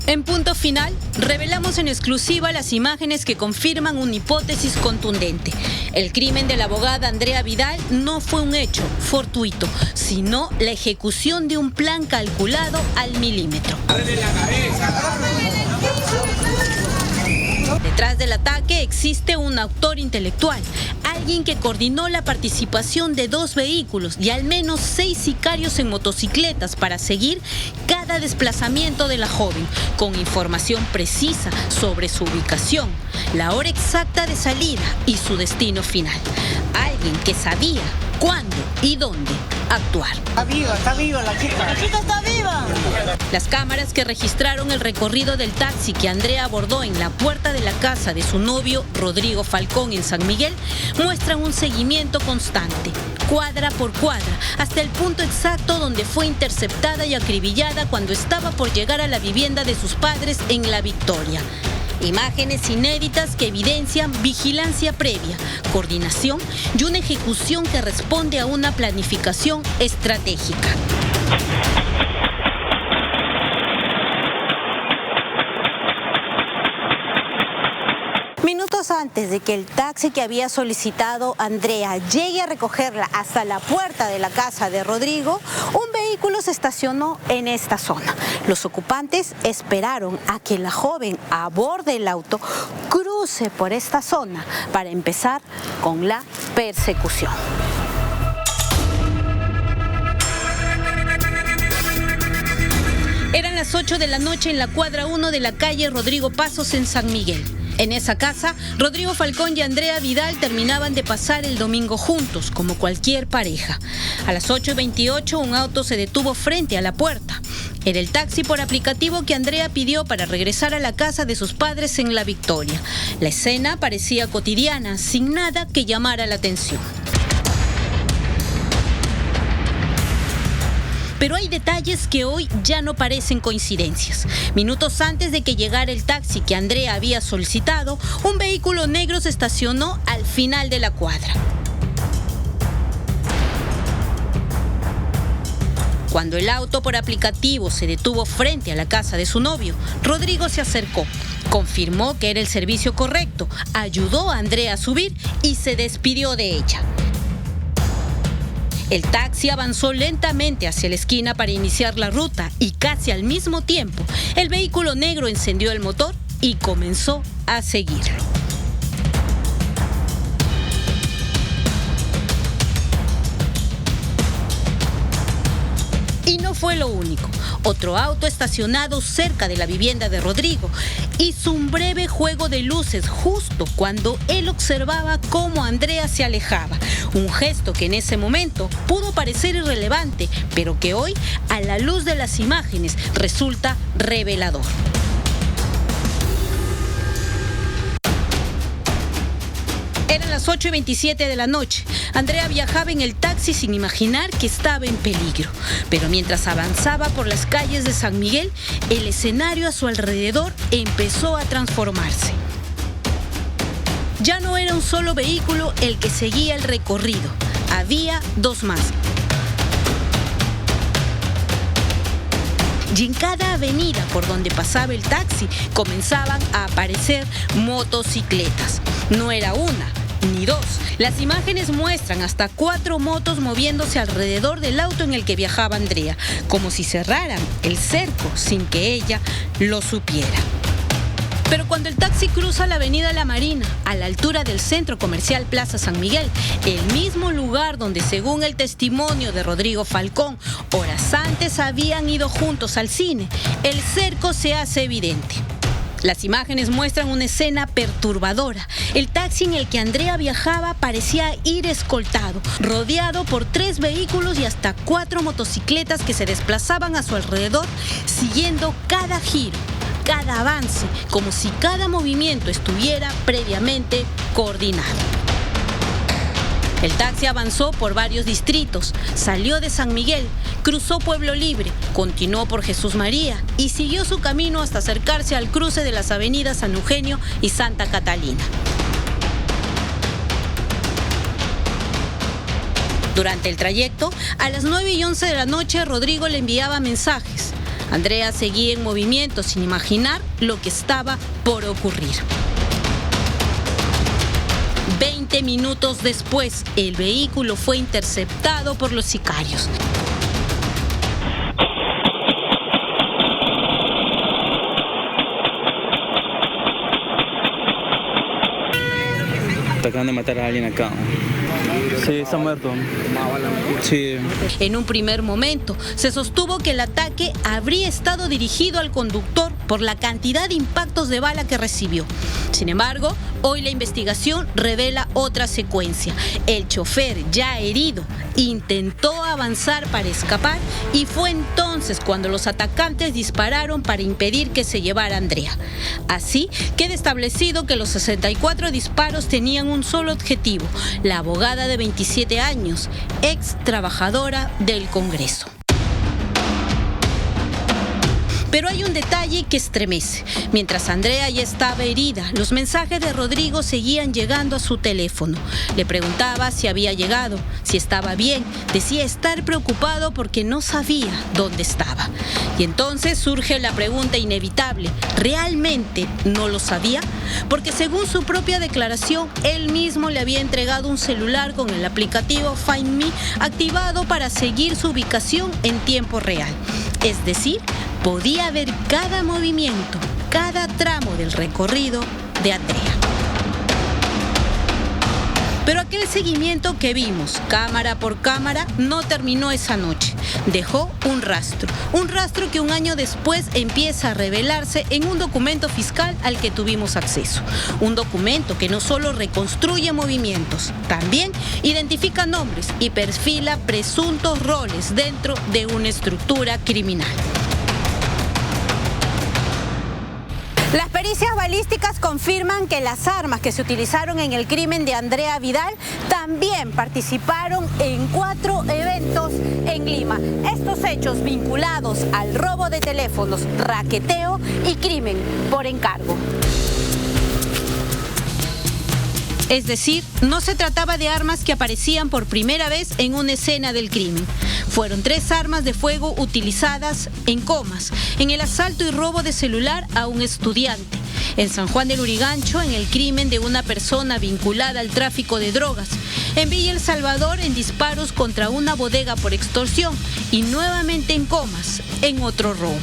En Punto Final, revelamos en exclusiva las imágenes que confirman una hipótesis contundente. El crimen de la abogada Andrea Vidal no fue un hecho fortuito, sino la ejecución de un plan calculado al milímetro. Detrás del ataque existe un autor intelectual, alguien que coordinó la participación de 2 vehículos y al menos 6 sicarios en motocicletas para seguir cada desplazamiento de la joven, con información precisa sobre su ubicación, la hora exacta de salida y su destino final. Alguien que sabía cuándo y dónde actuar. Está viva la chica. La chica está viva. Las cámaras que registraron el recorrido del taxi que Andrea abordó en la puerta de la casa de su novio Rodrigo Falcón en San Miguel muestran un seguimiento constante, cuadra por cuadra, hasta el punto exacto donde fue interceptada y acribillada cuando estaba por llegar a la vivienda de sus padres en La Victoria. Imágenes inéditas que evidencian vigilancia previa, coordinación y una ejecución que responde a una planificación estratégica. Minutos antes de que el taxi que había solicitado Andrea llegue a recogerla hasta la puerta de la casa de Rodrigo, un vehículo se estacionó en esta zona. Los ocupantes esperaron a que la joven aborde el auto, cruce por esta zona para empezar con la persecución. Eran las 8 de la noche en la cuadra 1 de la calle Rodrigo Pasos en San Miguel. En esa casa, Rodrigo Falcón y Andrea Vidal terminaban de pasar el domingo juntos, como cualquier pareja. A las 8:28, un auto se detuvo frente a la puerta. Era el taxi por aplicativo que Andrea pidió para regresar a la casa de sus padres en La Victoria. La escena parecía cotidiana, sin nada que llamara la atención. Pero hay detalles que hoy ya no parecen coincidencias. Minutos antes de que llegara el taxi que Andrea había solicitado, un vehículo negro se estacionó al final de la cuadra. Cuando el auto por aplicativo se detuvo frente a la casa de su novio, Rodrigo se acercó, confirmó que era el servicio correcto, ayudó a Andrea a subir y se despidió de ella. El taxi avanzó lentamente hacia la esquina para iniciar la ruta y casi al mismo tiempo, el vehículo negro encendió el motor y comenzó a seguirlo. Y no fue lo único. Otro auto estacionado cerca de la vivienda de Rodrigo hizo un breve juego de luces justo cuando él observaba cómo Andrea se alejaba. Un gesto que en ese momento pudo parecer irrelevante, pero que hoy, a la luz de las imágenes, resulta revelador. Eran las 8:27 de la noche. Andrea viajaba en el taxi sin imaginar que estaba en peligro. Pero mientras avanzaba por las calles de San Miguel, el escenario a su alrededor empezó a transformarse. Ya no era un solo vehículo el que seguía el recorrido. Había 2 más. Y en cada avenida por donde pasaba el taxi comenzaban a aparecer motocicletas. No era una ni 2. Las imágenes muestran hasta 4 motos moviéndose alrededor del auto en el que viajaba Andrea, como si cerraran el cerco sin que ella lo supiera. Pero cuando el taxi cruza la avenida La Marina, a la altura del centro comercial Plaza San Miguel, el mismo lugar donde, según el testimonio de Rodrigo Falcón, horas antes habían ido juntos al cine, el cerco se hace evidente. Las imágenes muestran una escena perturbadora. El taxi en el que Andrea viajaba parecía ir escoltado, rodeado por 3 vehículos y hasta 4 motocicletas que se desplazaban a su alrededor, siguiendo cada giro, cada avance, como si cada movimiento estuviera previamente coordinado. El taxi avanzó por varios distritos, salió de San Miguel, cruzó Pueblo Libre, continuó por Jesús María y siguió su camino hasta acercarse al cruce de las avenidas San Eugenio y Santa Catalina. Durante el trayecto, a las 9:11 de la noche, Rodrigo le enviaba mensajes. Andrea seguía en movimiento sin imaginar lo que estaba por ocurrir. 20 minutos después, el vehículo fue interceptado por los sicarios. Acaban de matar a alguien acá. Sí, está muerto. Sí. En un primer momento, se sostuvo que el ataque habría estado dirigido al conductor por la cantidad de impactos de bala que recibió. Sin embargo, hoy la investigación revela otra secuencia. El chofer, ya herido, intentó avanzar para escapar y fue entonces cuando los atacantes dispararon para impedir que se llevara a Andrea. Así queda establecido que los 64 disparos tenían un solo objetivo: la abogada de 27 años, ex trabajadora del Congreso. Pero hay un detalle que estremece. Mientras Andrea ya estaba herida, los mensajes de Rodrigo seguían llegando a su teléfono. Le preguntaba si había llegado, si estaba bien. Decía estar preocupado porque no sabía dónde estaba. Y entonces surge la pregunta inevitable: ¿realmente no lo sabía? Porque según su propia declaración, él mismo le había entregado un celular con el aplicativo Find Me activado para seguir su ubicación en tiempo real. Es decir, podía ver cada movimiento, cada tramo del recorrido de Andrea. Pero aquel seguimiento que vimos, cámara por cámara, no terminó esa noche. Dejó un rastro que un año después empieza a revelarse en un documento fiscal al que tuvimos acceso. Un documento que no solo reconstruye movimientos, también identifica nombres y perfila presuntos roles dentro de una estructura criminal. Las pericias balísticas confirman que las armas que se utilizaron en el crimen de Andrea Vidal también participaron en 4 eventos en Lima. Estos hechos vinculados al robo de teléfonos, raqueteo y crimen por encargo. Es decir, no se trataba de armas que aparecían por primera vez en una escena del crimen. Fueron 3 armas de fuego utilizadas en Comas, en el asalto y robo de celular a un estudiante, en San Juan del Lurigancho, en el crimen de una persona vinculada al tráfico de drogas, en Villa El Salvador, en disparos contra una bodega por extorsión, y nuevamente en Comas, en otro robo.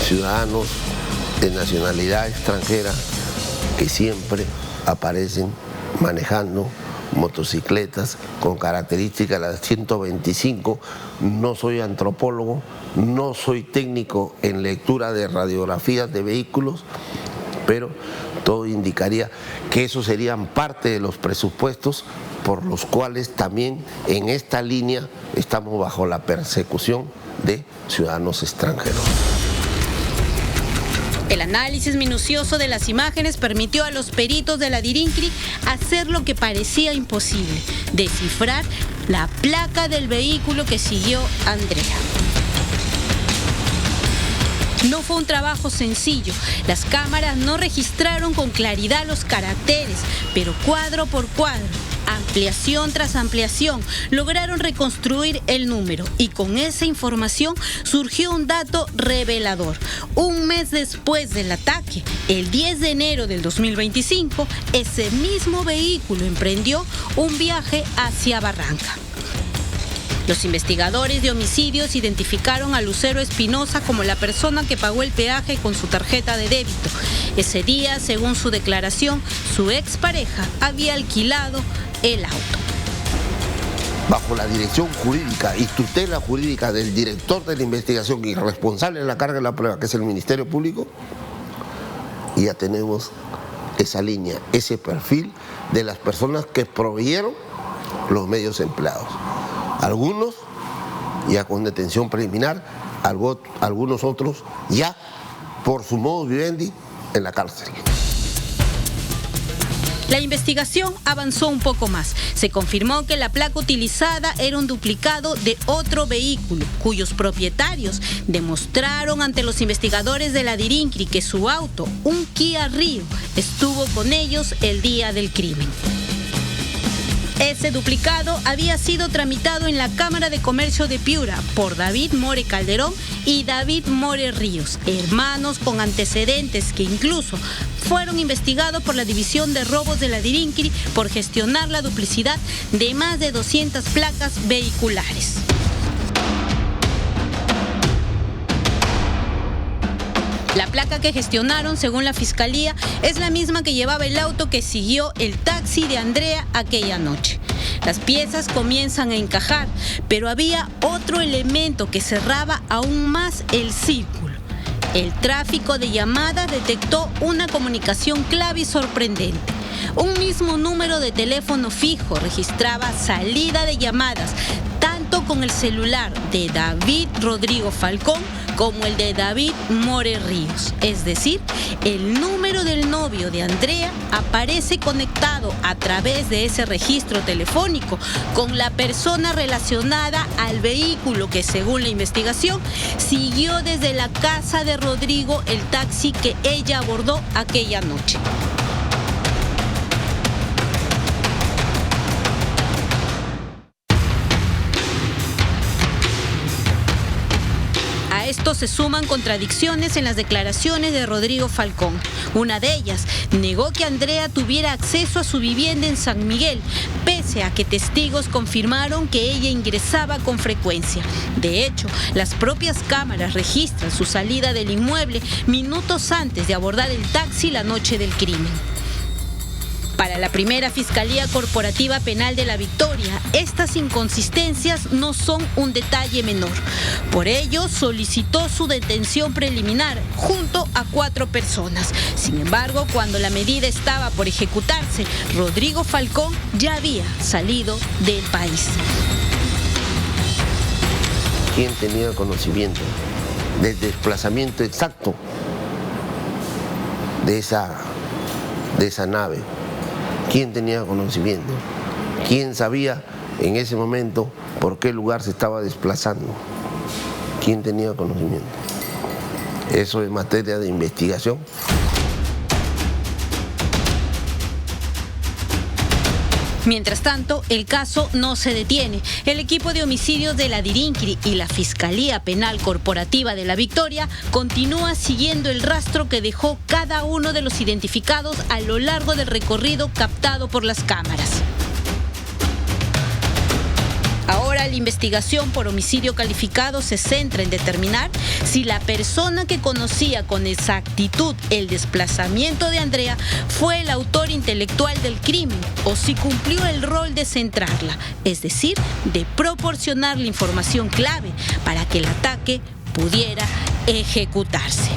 Ciudadanos de nacionalidad extranjera que siempre aparecen manejando motocicletas con características de las 125. No soy antropólogo, no soy técnico en lectura de radiografías de vehículos, pero todo indicaría que esos serían parte de los presupuestos por los cuales también en esta línea estamos bajo la persecución de ciudadanos extranjeros. El análisis minucioso de las imágenes permitió a los peritos de la DIRINCRI hacer lo que parecía imposible: descifrar la placa del vehículo que siguió a Andrea. No fue un trabajo sencillo. Las cámaras no registraron con claridad los caracteres, pero cuadro por cuadro, ampliación tras ampliación, lograron reconstruir el número, y con esa información surgió un dato revelador. Un mes después del ataque, el 10 de enero del 2025, ese mismo vehículo emprendió un viaje hacia Barranca. Los investigadores de homicidios identificaron a Lucero Espinosa como la persona que pagó el peaje con su tarjeta de débito. Ese día, según su declaración, su expareja había alquilado el auto. Bajo la dirección jurídica y tutela jurídica del director de la investigación y responsable de la carga de la prueba, que es el Ministerio Público, ya tenemos esa línea, ese perfil de las personas que proveyeron los medios empleados. Algunos ya con detención preliminar, algunos otros ya por su modus vivendi en la cárcel. La investigación avanzó un poco más. Se confirmó que la placa utilizada era un duplicado de otro vehículo, cuyos propietarios demostraron ante los investigadores de la DIRINCRI que su auto, un Kia Rio, estuvo con ellos el día del crimen. Ese duplicado había sido tramitado en la Cámara de Comercio de Piura por David More Calderón y David More Ríos, hermanos con antecedentes que incluso fueron investigados por la División de Robos de la Dirincri por gestionar la duplicidad de más de 200 placas vehiculares. La placa que gestionaron, según la Fiscalía, es la misma que llevaba el auto que siguió el taxi de Andrea aquella noche. Las piezas comienzan a encajar, pero había otro elemento que cerraba aún más el círculo. El tráfico de llamadas detectó una comunicación clave y sorprendente. Un mismo número de teléfono fijo registraba salida de llamadas, tanto con el celular de David Rodrigo Falcón como el de David More Ríos. Es decir, el número del novio de Andrea aparece conectado a través de ese registro telefónico con la persona relacionada al vehículo que, según la investigación, siguió desde la casa de Rodrigo el taxi que ella abordó aquella noche. A esto se suman contradicciones en las declaraciones de Rodrigo Falcón. Una de ellas negó que Andrea tuviera acceso a su vivienda en San Miguel, pese a que testigos confirmaron que ella ingresaba con frecuencia. De hecho, las propias cámaras registran su salida del inmueble minutos antes de abordar el taxi la noche del crimen. Para la primera Fiscalía Corporativa Penal de La Victoria, estas inconsistencias no son un detalle menor. Por ello, solicitó su detención preliminar junto a 4 personas. Sin embargo, cuando la medida estaba por ejecutarse, Rodrigo Falcón ya había salido del país. ¿Quién tenía conocimiento del desplazamiento exacto de esa nave? ¿Quién tenía conocimiento? ¿Quién sabía en ese momento por qué lugar se estaba desplazando? ¿Quién tenía conocimiento? Eso es materia de investigación. Mientras tanto, el caso no se detiene. El equipo de homicidios de la Dirincri y la Fiscalía Penal Corporativa de La Victoria continúa siguiendo el rastro que dejó cada uno de los identificados a lo largo del recorrido captado por las cámaras. Ahora la investigación por homicidio calificado se centra en determinar si la persona que conocía con exactitud el desplazamiento de Andrea fue el autor intelectual del crimen o si cumplió el rol de centrarla, es decir, de proporcionar la información clave para que el ataque pudiera ejecutarse.